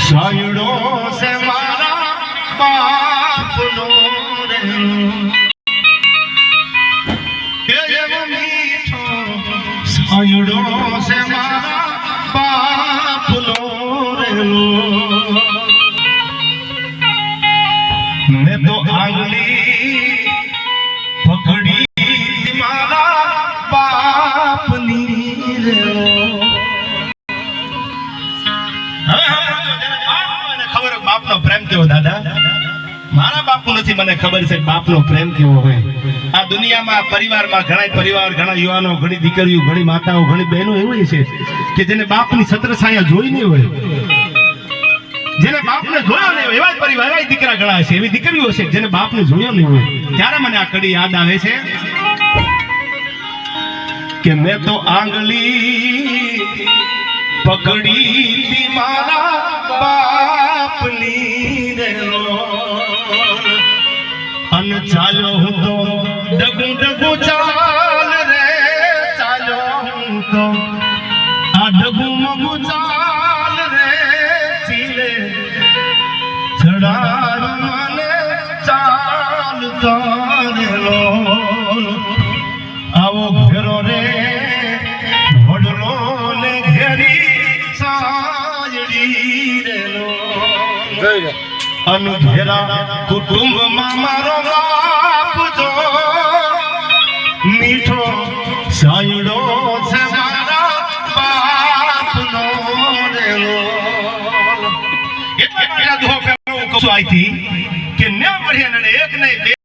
સાયડો છે મારા બાપનો રે એવો મીઠો સાયડો છે મારા બાપનો રેલો મેં તો આંગળી પકડી મારા બાપની રેલો બાપનો પ્રેમ કેવો દાદા મારા બાપુ નથી મને ખબર છે બાપનો પ્રેમ કેવો હોય આ દુનિયામાં પરિવારમાં ઘણા યુવાનો ઘણી દીકરીઓ ઘણી માતાઓ ઘણી બહેનો એવી છે કે જેને બાપની છત્રછાયા જોઈ નહીં હોય જેને બાપને જોયો નહીં હોય એવા જ પરિવાર એવા દીકરા ઘણા છે એવી દીકરીઓ છે જેને બાપને જોયો નહીં હોય ત્યારે મને આ કડી યાદ આવે છે કે મેં તો આંગળી પકડી મારા બાપની રેલો અન ચાલ્યો હું તો ડગું ચાલ રે ચાલ્યો હું તો આ ડગું ચાલ રે ચીલે ચડાડ મને ચાલતા રેલો આવો ઘેરો રે વડલો ને ઘેરી અનુઘેરા કુટુંબમાં મારો બાપ જો મીઠો સાયડો છે મારા બાપનો રેલો એટલે પેલા દુહો પેલો કહું છું આઈથી કે ને પડ્યા ને એક નહીં